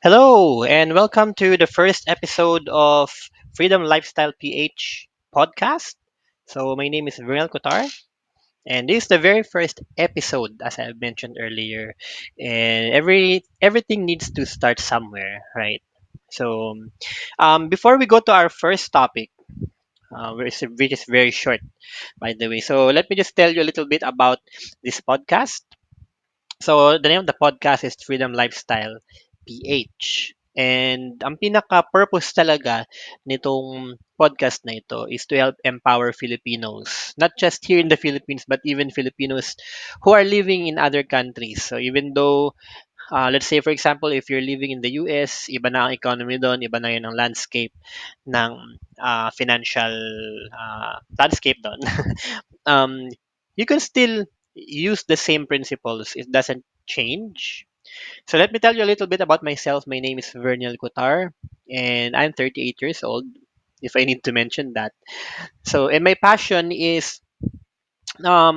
Hello, and welcome to the first episode of Freedom Lifestyle PH podcast. So, my name is Verniel Cutar, and this is the very first episode, as I mentioned earlier. And everything needs to start somewhere, right? So, before we go to our first topic, which is very short, by the way. So, let me just tell you a little bit about this podcast. So, the name of the podcast is Freedom Lifestyle PH. And ang pinaka-purpose talaga nitong podcast na ito is to help empower Filipinos, not just here in the Philippines, but even Filipinos who are living in other countries. So even though, let's say for example, if you're living in the US, iba na ang economy doon, iba na yun ang landscape ng financial landscape doon. um, you can still use the same principles. It doesn't change. So let me tell you a little bit about myself. My name is Verniel Cutar, and I'm 38 years old, if I need to mention that. So, and my passion is trying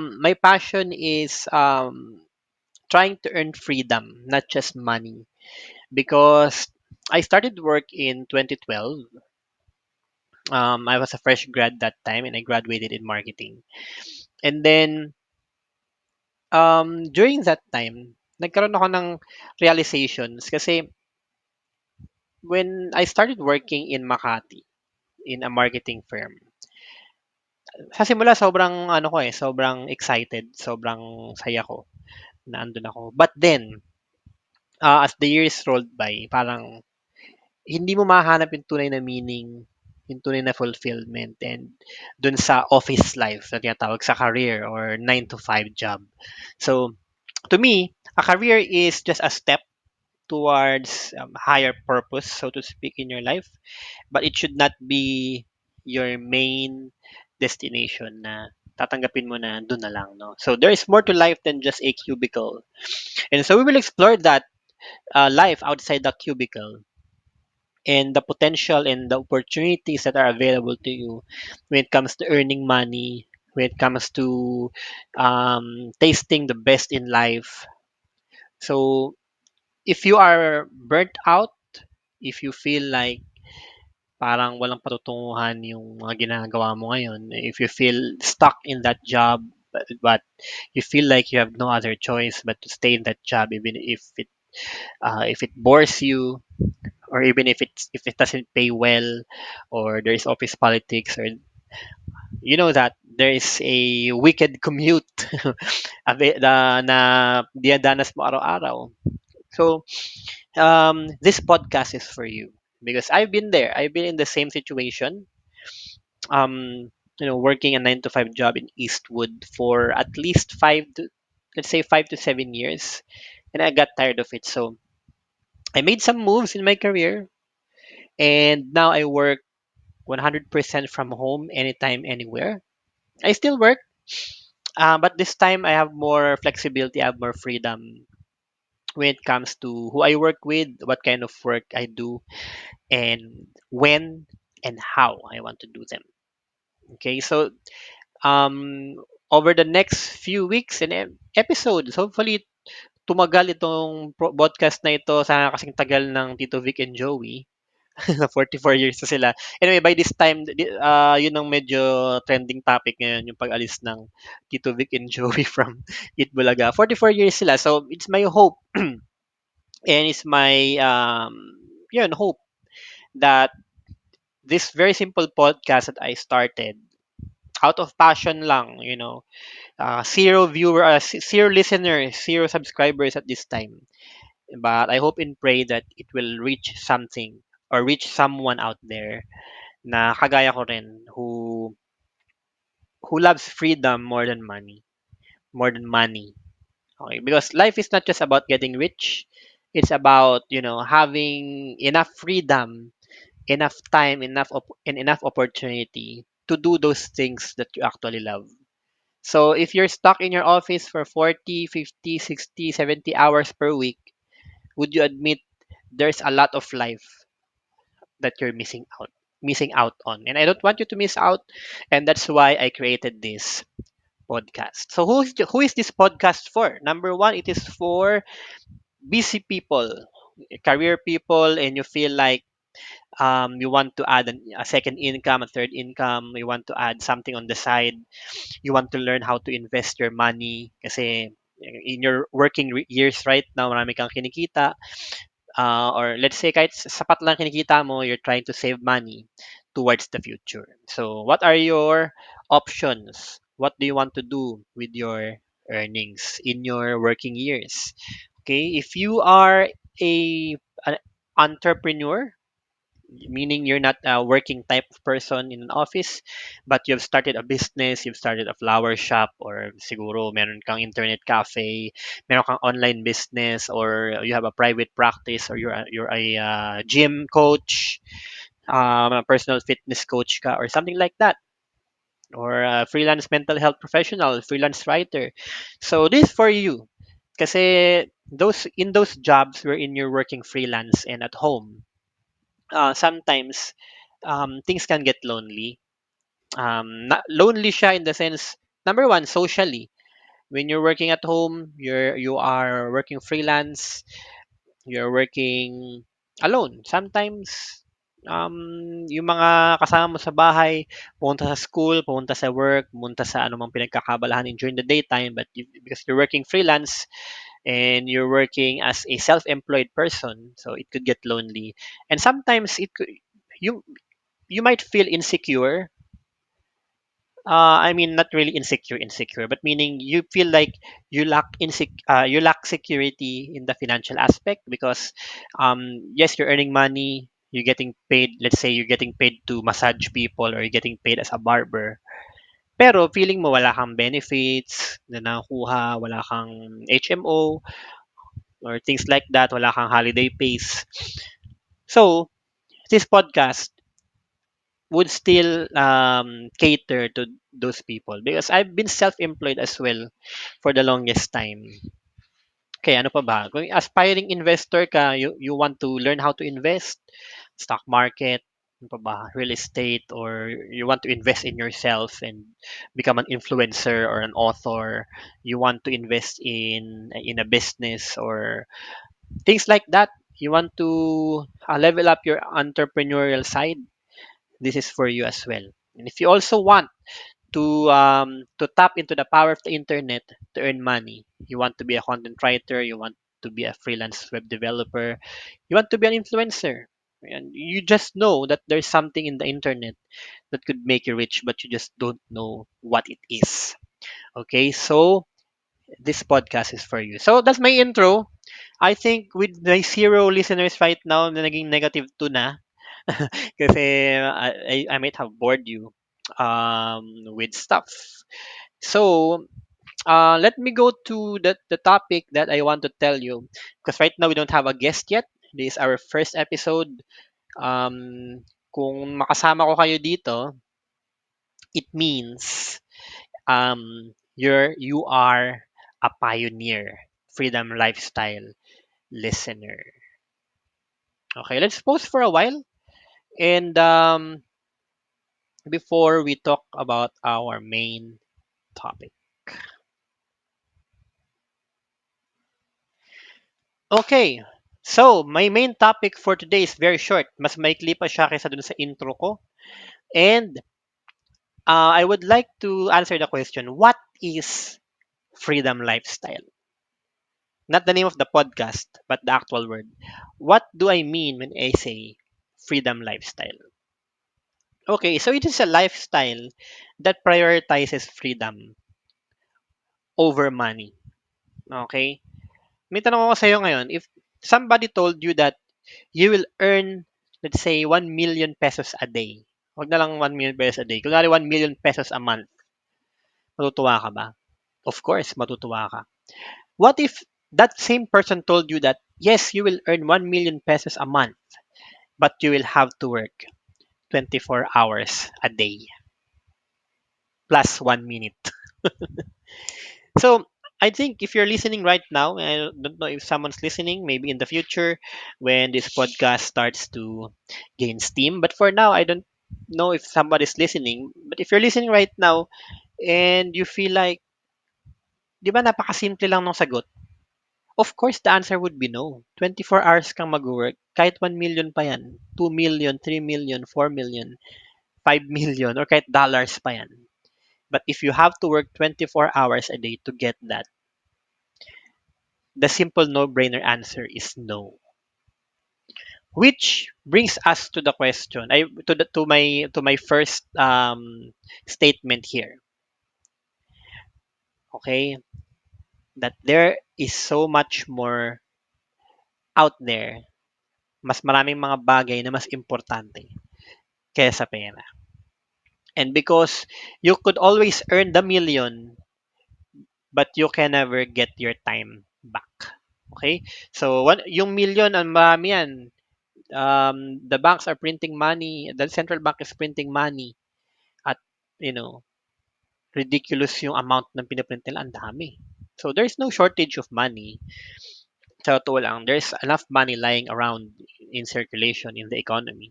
to earn freedom, not just money, because I started work in 2012. I was a fresh grad that time, and I graduated in marketing. And then during that time, nagkaroon ako ng realizations kasi when I started working in Makati in a marketing firm, sa simula sobrang ano ko eh, sobrang excited, sobrang saya ko na andun ako. But then, as the years rolled by, parang hindi mo mahanap yung tunay na meaning, yung tunay na fulfillment, and dun sa office life na tinatawag sa career or 9 to 5 job. So, to me, a career is just a step towards higher purpose, so to speak, in your life. But it should not be your main destination na tatanggapin mo na doon na lang, no? So there is more to life than just a cubicle. And so we will explore that life outside the cubicle and the potential and the opportunities that are available to you when it comes to earning money, when it comes to tasting the best in life. So if you are burnt out, if you feel like parang walang patutunguhan yung mga ginagawa mo ngayon. If you feel stuck in that job, but you feel like you have no other choice but to stay in that job, even if it bores you, or even if it doesn't pay well, or there is office politics, or you know that there is a wicked commute na dinadanas mo araw-araw. So this podcast is for you because I've been there. I've been in the same situation, working a 9 to 5 job in Eastwood for at least let's say 5 to 7 years, and I got tired of it. So I made some moves in my career, and now I work 100% from home, anytime, anywhere. I still work, but this time I have more flexibility, I have more freedom when it comes to who I work with, what kind of work I do, and when and how I want to do them. Okay, so um, over the next few weeks and episodes, hopefully tumagal itong podcast na ito sa kasing tagal ng Tito Vic and Joey. 44 years na sila. Anyway, by this time, yun ang medyo trending topic ngayon, yung pag-alis ng Tito Vic and Joey from Eat Bulaga. 44 years sila. So, it's my hope and it's my hope that this very simple podcast that I started out of passion lang, zero viewer, zero listeners, zero subscribers at this time. But I hope and pray that it will reach something or reach someone out there na kagaya ko rin who loves freedom more than money. Okay, because life is not just about getting rich. It's about, having enough freedom, enough time, and enough opportunity to do those things that you actually love. So if you're stuck in your office for 40, 50, 60, 70 hours per week, would you admit there's a lot of life that you're missing out on? And I don't want you to miss out, and that's why I created this podcast. So who is this podcast for? Number one, it is for busy people career people and you feel like you want to add a second income, a third income, you want to add something on the side, you want to learn how to invest your money kasi in your working years right now, marami kang kinikita, or let's say kahit sapat lang kinikita mo, you're trying to save money towards the future. So, what are your options? What do you want to do with your earnings in your working years? Okay, if you are an entrepreneur, meaning you're not a working type of person in an office, but you've started a business, you've started a flower shop, or siguro meron kang internet cafe, meron kang online business, or you have a private practice, or you're a gym coach, a personal fitness coach ka, or something like that, or a freelance mental health professional, freelance writer. So this is for you. Kasi those jobs wherein you're working freelance and at home, sometimes things can get lonely. Lonely siya in the sense, number one, socially. When you're working at home, you are working freelance, you're working alone. Sometimes, yung mga kasama mo sa bahay, pumunta sa school, pumunta sa work, pumunta sa anumang pinagkakabalahan during the daytime, but because you're working freelance and you're working as a self-employed person, so it could get lonely. And sometimes you you might feel insecure. I mean, not really insecure, but meaning you feel like you lack security in the financial aspect because, yes, you're earning money, you're getting paid. Let's say you're getting paid to massage people, or you're getting paid as a barber. Pero feeling mo wala kang benefits na nakuha, wala kang HMO or things like that, wala kang holiday pays. So this podcast would still cater to those people because I've been self-employed as well for the longest time. Kaya ano pa ba? Kung aspiring investor ka, you want to learn how to invest, stock market, ano pa ba, real estate, or you want to invest in yourself and become an influencer or an author, you want to invest in a business or things like that. You want to level up your entrepreneurial side, this is for you as well. And if you also want to tap into the power of the internet to earn money, you want to be a content writer, you want to be a freelance web developer, you want to be an influencer, and you just know that there's something in the internet that could make you rich, but you just don't know what it is. Okay, so this podcast is for you. So that's my intro. I think with my zero listeners right now na naging negative 2 na, kasi I might have bored you with stuff. So let me go to the topic that I want to tell you. Because right now we don't have a guest yet. This is our first episode. Kung makasama ko kayo dito, it means you are a pioneer, freedom lifestyle listener. Okay, let's pause for a while. And before we talk about our main topic. Okay. So, my main topic for today is very short. Mas maikli pa siya kaysa dun sa intro ko. And I would like to answer the question, what is freedom lifestyle? Not the name of the podcast, but the actual word. What do I mean when I say freedom lifestyle? Okay, so it is a lifestyle that prioritizes freedom over money. Okay? May tanong ako sa'yo ngayon. If somebody told you that you will earn, let's say, 1 million pesos a day. Huwag na lang 1 million pesos a day. Kunwari 1 million pesos a month. Matutuwa ka ba? Of course, matutuwa ka. What if that same person told you that, yes, you will earn 1 million pesos a month, but you will have to work 24 hours a day plus 1 minute? So, I think if you're listening right now, and I don't know if someone's listening, maybe in the future when this podcast starts to gain steam. But for now, I don't know if somebody's listening. But if you're listening right now and you feel like, di ba napakasimple lang ng sagot? Of course, the answer would be no. 24 hours kang mag-work, kahit 1 million pa yan, 2 million, 3 million, 4 million, 5 million, or kahit dollars pa yan. But if you have to work 24 hours a day to get that, the simple no-brainer answer is no. Which brings us to the question, to my first statement here. Okay, that there is so much more out there, mas maraming mga bagay na mas importante kaysa pera. And because you could always earn the million, but you can never get your time back. Okay? So, yung million, ang marami yan. The banks are printing money, the central bank is printing money at, you know, ridiculous yung amount ng piniprint nila, ang dami. So, there's no shortage of money. Sa totoo lang, there's enough money lying around in circulation in the economy.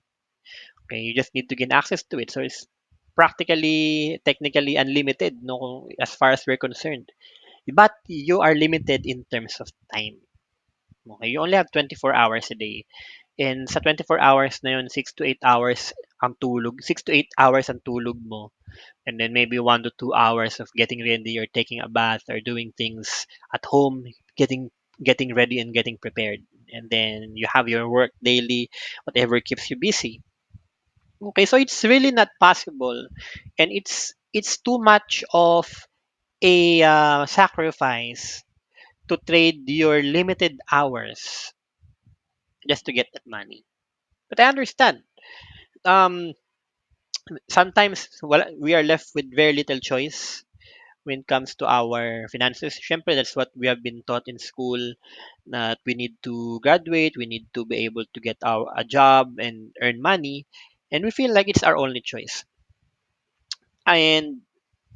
Okay, you just need to gain access to it. So it's practically, technically unlimited, no, as far as we're concerned. But you are limited in terms of time. Okay, you only have 24 hours a day. And sa 24 hours na yun, 6 to 8 hours ang tulog. 6 to 8 hours ang tulog mo. And then maybe 1 to 2 hours of getting ready or taking a bath or doing things at home, getting ready and getting prepared. And then you have your work daily, whatever keeps you busy. Okay, so it's really not possible, and it's too much of a sacrifice to trade your limited hours just to get that money. But I understand. Um, Sometimes we are left with very little choice when it comes to our finances. Syempre, that's what we have been taught in school, that we need to graduate, we need to be able to get a job and earn money, and we feel like it's our only choice. And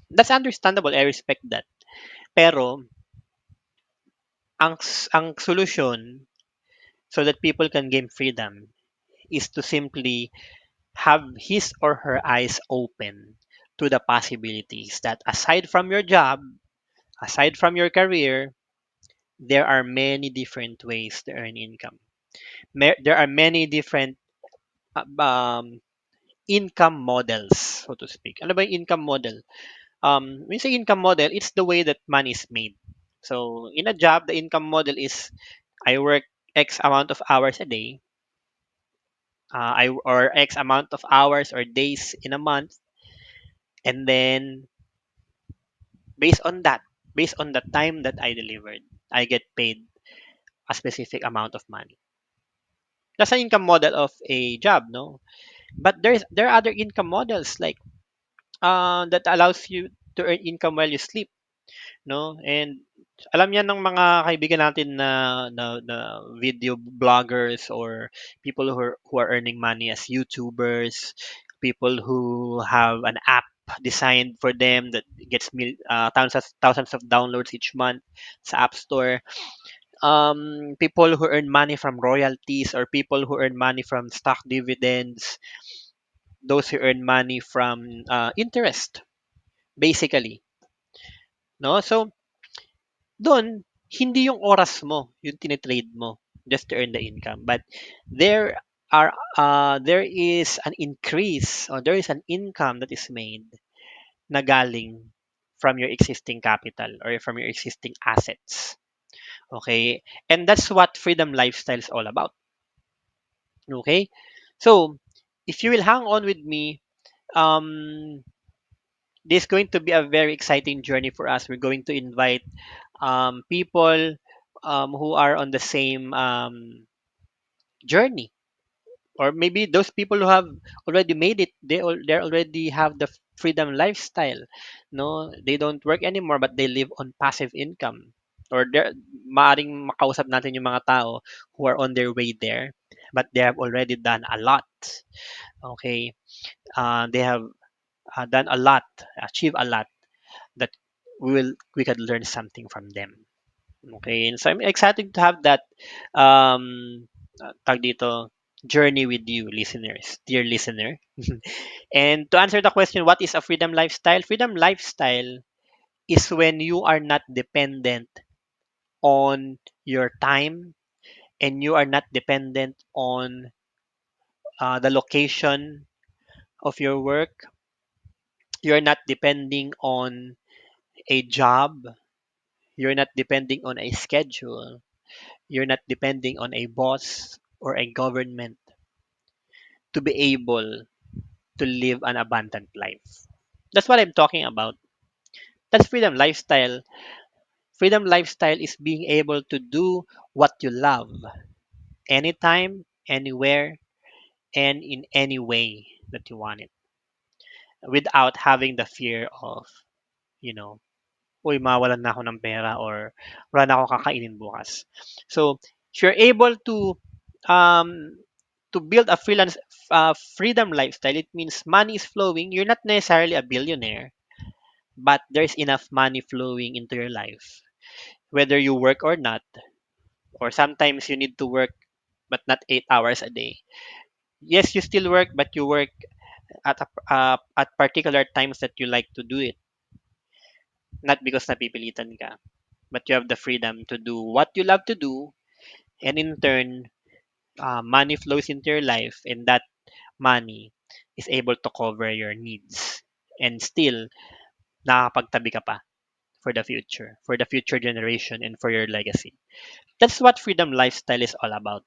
that's understandable. I respect that. Pero ang solusyon so that people can gain freedom is to simply have his or her eyes open to the possibilities that aside from your job, aside from your career, there are many different ways to earn income. There are many different income models, so to speak. Ano ba yung income model? When you say income model, it's the way that money is made. So in a job, the income model is I work X amount of hours a day, or X amount of hours or days in a month, and then based on that, based on the time that I delivered, I get paid a specific amount of money. That's an income model of a job, no? But there are other income models like that allows you to earn income while you sleep, no? And alam yan ng mga kaibigan natin na video bloggers or people who are earning money as YouTubers, people who have an app designed for them that gets thousands of downloads each month sa App Store. People who earn money from royalties or people who earn money from stock dividends, those who earn money from interest, basically, no? So doon, hindi yung oras mo yung tinitrade mo just to earn the income. But there is an increase or there is an income that is made na galing from your existing capital or from your existing assets. Okay? And that's what freedom lifestyle is all about. Okay? So, if you will hang on with me, um, this is going to be a very exciting journey for us. We're going to invite people who are on the same journey, or maybe those people who have already made it. They already have the freedom lifestyle. No, they don't work anymore, but they live on passive income. Or maaring makausap natin yung mga tao who are on their way there, but they have already done a lot. Okay, they have done a lot, achieved a lot that we could learn something from them. Okay, and so I'm excited to have that tag dito, journey with you, listeners, dear listener. And to answer the question, what is a freedom lifestyle? Freedom lifestyle is when you are not dependent on your time, and you are not dependent on the location of your work. You're not depending on a job. You're not depending on a schedule. You're not depending on a boss or a government to be able to live an abundant life. That's what I'm talking about. That's freedom lifestyle. Freedom lifestyle is being able to do what you love anytime, anywhere, and in any way that you want it without having the fear of, you know, uy, mawalan na ako ng pera or wala na ako kakainin bukas. So, if you're able um, to build a freedom lifestyle, it means money is flowing. You're not necessarily a billionaire, but there's enough money flowing into your life, whether you work or not, or sometimes you need to work but not 8 hours a day. Yes, you still work, but you work at particular times that you like to do it, not because napipilitan ka, but you have the freedom to do what you love to do, and in turn, money flows into your life, and that money is able to cover your needs, and still nakakapagtabi ka pa for the future generation, and for your legacy. That's what freedom lifestyle is all about.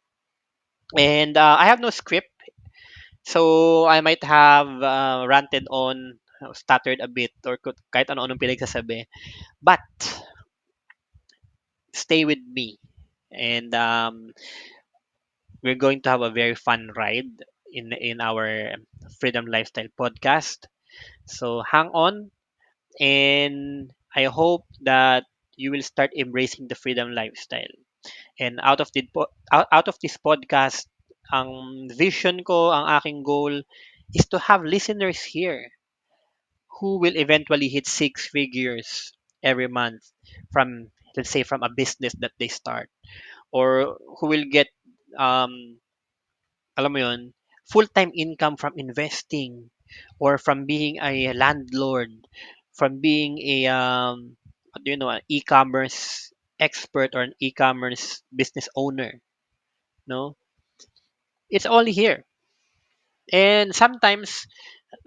And I have no script, so I might have ranted on, stuttered a bit, or kahit ano-anong pinagsasabi. But stay with me, and we're going to have a very fun ride in our Freedom Lifestyle podcast. So hang on, and I hope that you will start embracing the freedom lifestyle. And out of this podcast, ang vision ko, ang aking goal is to have listeners here who will eventually hit six figures every month from, let's say, from a business that they start, or who will get um alam mo yon, full-time income from investing, or from being a landlord, from being a what do you know, an e-commerce expert or an e-commerce business owner. No, it's all here. And sometimes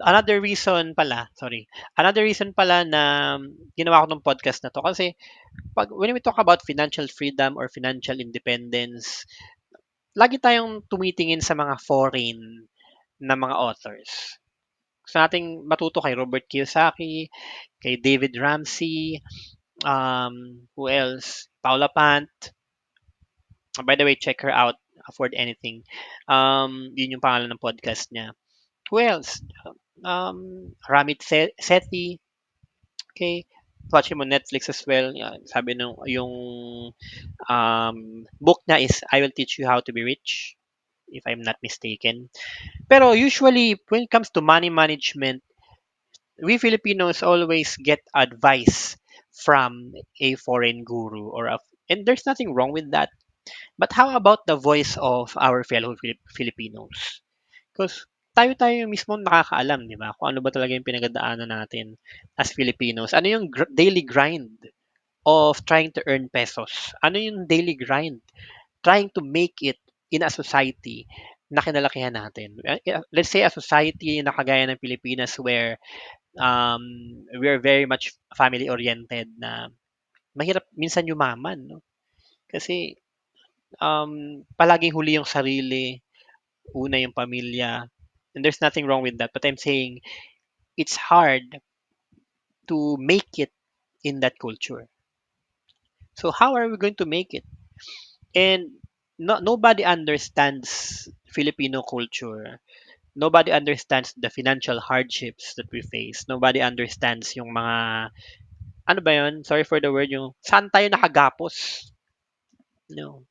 another reason pala na ginawa ko ng podcast na to, kasi when we talk about financial freedom or financial independence, lagi tayong tumitingin sa mga foreign na mga authors. Gusto nating matuto kay Robert Kiyosaki, kay David Ramsey, who else? Paula Pant. By the way, check her out. Afford Anything. Yun yung pangalan ng podcast niya. Who else? Ramit Sethi. Okay. Watch him on Netflix as well. Sabi nung yung book niya is I Will Teach You How to Be Rich, if I'm not mistaken. Pero usually, when it comes to money management, we Filipinos always get advice from a foreign guru, and there's nothing wrong with that. But how about the voice of our fellow Filipinos? Because tayo mismo nakakaalam, di ba? Kung ano ba talaga yung pinagdaanan natin as Filipinos. Ano yung daily grind of trying to earn pesos? Ano yung daily grind trying to make it in a society na kinalakihan natin? Let's say a society na kagaya ng Pilipinas, where we are very much family oriented, na mahirap minsan yumaman, no? Kasi palaging huli yung sarili, una yung pamilya, and there's nothing wrong with that, but I'm saying it's hard to make it in that culture. So how are we going to make it? And nobody understands Filipino culture. Nobody understands the financial hardships that we face. Nobody understands yung mga, ano ba yun? Sorry for the word, yung saan tayo nakagapos? No.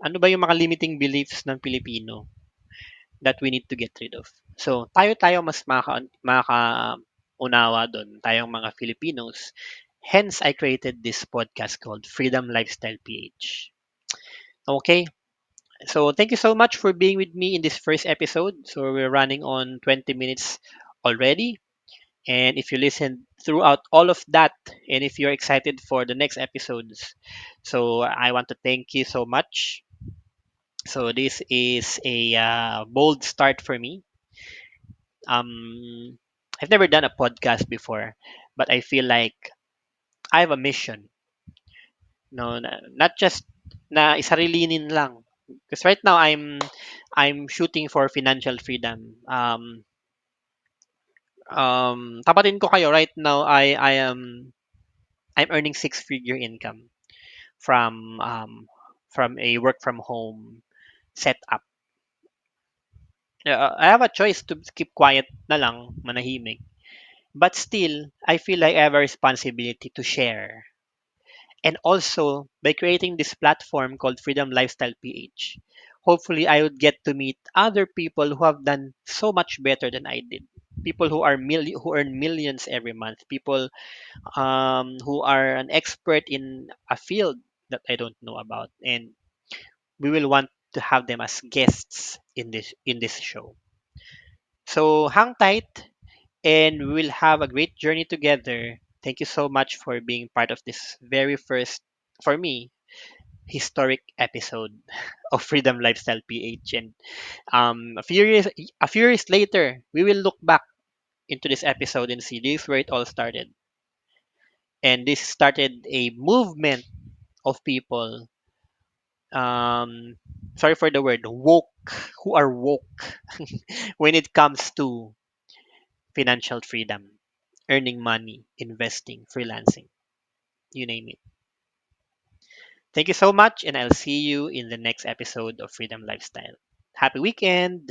Ano ba yung mga limiting beliefs ng Pilipino that we need to get rid of? So, tayo mas makaka-unawa doon, tayong mga Filipinos. Hence, I created this podcast called Freedom Lifestyle PH. Okay, so thank you so much for being with me in this first episode. So we're running on 20 minutes already. And if you listen throughout all of that, and if you're excited for the next episodes, so I want to thank you so much. So this is a bold start for me. Um, I've never done a podcast before, but I feel like I have a mission. No, not just na isarilinin lang. Because right now I'm shooting for financial freedom. Tapatin ko kayo right now I'm earning six-figure income from a work from home setup. I have a choice to keep quiet na lang, manahimik. But still, I feel like I have a responsibility to share. And also, by creating this platform called Freedom Lifestyle PH, hopefully I would get to meet other people who have done so much better than I did. People who earn millions every month. People who are an expert in a field that I don't know about, and we will want to have them as guests in this show. So hang tight, and we will have a great journey together. Thank you so much for being part of this very first, for me, historic episode of Freedom Lifestyle PH. And a few years later, we will look back into this episode and see this where it all started. And this started a movement of people. Um, Sorry for the word woke, who are woke when it comes to financial freedom, earning money, investing, freelancing, you name it. Thank you so much, and I'll see you in the next episode of Freedom Lifestyle. Happy weekend!